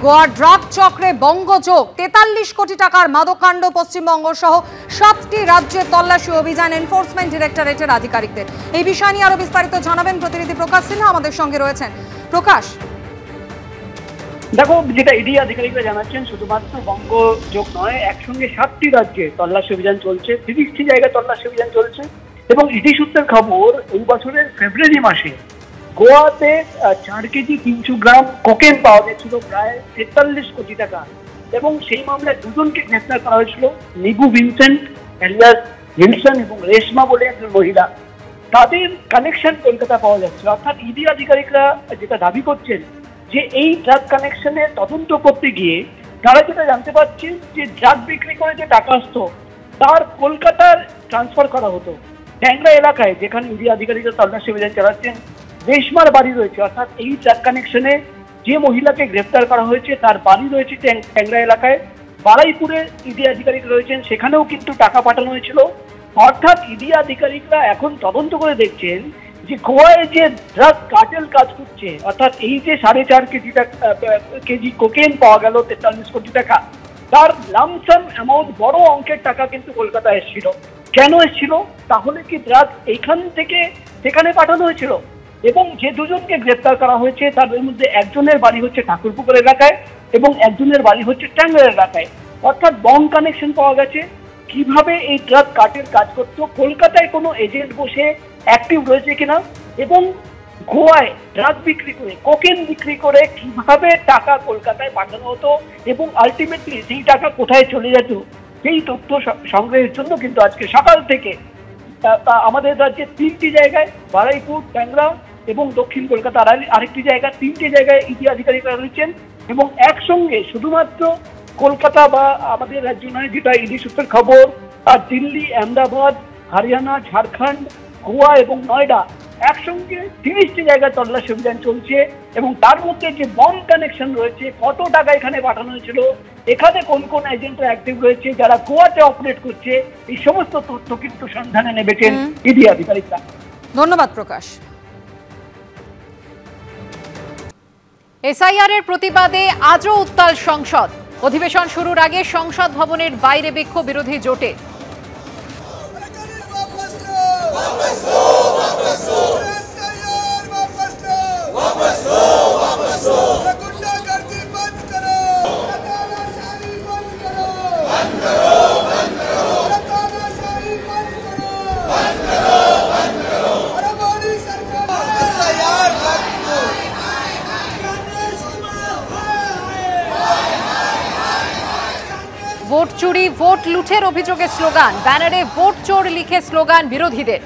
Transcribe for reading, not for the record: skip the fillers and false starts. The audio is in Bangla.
গোয়ার ড্রাগ চক্রে বঙ্গযোগ 43 কোটি টাকার মাদকাণ্ড পশ্চিমবঙ্গ সহ 7টি রাজ্যে তল্লাশি অভিযান এনফোর্সমেন্ট ডিরেক্টরেটের আধিকারিকদের। এই বিষয় নিয়ে আরো বিস্তারিত জানাবেন প্রতিনিধি প্রকাশ সিনহা, আমাদের সঙ্গে রয়েছেন। প্রকাশ, দেখো, যেটা ইডি আধিকারিকরা জানাচ্ছেন, শুধুমাত্র বঙ্গযোগ নয়, একসঙ্গে 7টি রাজ্যে তল্লাশি অভিযান চলছে, 30টি জায়গায় তল্লাশি অভিযান চলছে। এবং ইডি সূত্রের খবর, এই বছরের ফেব্রুয়ারি মাসে গোয়াতে 4 কেজি 300 গ্রাম কোকেন পাওয়া গেছিল, প্রায় 43 কোটি টাকা। এবং সেই মামলায় দুজনকে গ্রেফতার করা হয়েছিল, নিবু ভিনসেন্ট এলিয়াস হিলসন এবং রেশমা বলে একজন মহিলা। তাদের কানেকশন কলকাতা পাওয়া যাচ্ছে। অর্থাৎ ইডি আধিকারিকরা যেটা দাবি করছেন যে এই ড্রাগ কানেকশনে তদন্ত করতে গিয়ে তারা যেটা জানতে পারছেন যে ড্রাগ বিক্রি করে যে টাকা আসতো তার কলকাতার ট্রান্সফার করা হতো। ট্যাংরা এলাকায় যেখানে ইডি আধিকারিকরা তল্লাশি অভিযান চালাচ্ছেন, রেশমার বাড়ি রয়েছে। অর্থাৎ এই ড্রাগ কানেকশনে যে মহিলাকে গ্রেফতার করা হয়েছে তার বাড়ি রয়েছে ট্যাংরা এলাকায়। বারাইপুরে ইডি আধিকারিক রয়েছেন, সেখানেও কিন্তু টাকা পাঠানো হয়েছিল। অর্থাৎ ইডি আধিকারিকরা এখন তদন্ত করে দেখছেন যে গোয়ায় যে ড্রাগ কার্টেল কাজ করছে, অর্থাৎ এই যে 4.5 কেজি কোকেন পাওয়া গেল 43 কোটি টাকা, তার লামসাম অ্যামাউন্ট, বড় অঙ্কের টাকা কিন্তু কলকাতায় এসেছিল। কেন এসেছিল? তাহলে কি ড্রাগ এইখান থেকে সেখানে পাঠানো হয়েছিল? এবং যে দুজনকে গ্রেফতার করা হয়েছে তাদের মধ্যে একজনের বাড়ি হচ্ছে ঠাকুরপুকুর এলাকায় এবং একজনের বাড়ি হচ্ছে ট্যাংরা এলাকায়। অর্থাৎ বং কানেকশন পাওয়া গেছে। কিভাবে এই ড্রাগ কার্টেল কাজ করতো, কলকাতায় কোনো এজেন্ট বসে অ্যাক্টিভ রয়েছে কিনা, এবং গোয়ায় ড্রাগ বিক্রি করে, কোকেন বিক্রি করে কিভাবে টাকা কলকাতায় পাঠানো হতো এবং আলটিমেটলি সেই টাকা কোথায় চলে যেত, সেই তথ্য সংগ্রহের জন্য কিন্তু আজকে সকাল থেকে আমাদের রাজ্যে 3টি জায়গায়, বারাইপুর, ট্যাংরা এবং দক্ষিণ কলকাতার আরেকটি জায়গা, 3টে জায়গায় ইডি আধিকারিকরা রয়েছেন। এবং একসঙ্গে শুধুমাত্র কলকাতা বা আমাদের রাজ্য নয়, যেটা ইডি সূত্রের খবর, আর দিল্লি, আহমেদাবাদ, হরিয়ানা, ঝাড়খণ্ড, গোয়া এবং নয়ডা একসঙ্গে 30টি জায়গায় তল্লাশি অভিযান চলছে। এবং তার মধ্যে যে বম কানেকশন রয়েছে, কত টাকা এখানে পাঠানো হয়েছিল, এখানে কোন কোন এজেন্টরা অ্যাক্টিভ রয়েছে যারা গোয়াতে অপারেট করছে, এই সমস্ত তথ্য কিন্তু সন্ধানে নেমেছেন ইডি আধিকারিকরা। ধন্যবাদ প্রকাশ। এসআইআর এর প্রতিবাদে আজও উত্তাল সংসদ। অধিবেশন শুরুর আগে সংসদ ভবনের বাইরে বিক্ষোভ বিরোধী জোটে। ভোট চুরি, ভোট লুঠের অভিযোগে স্লোগান, ব্যানারে ভোট চোর লিখে স্লোগান বিরোধীদের।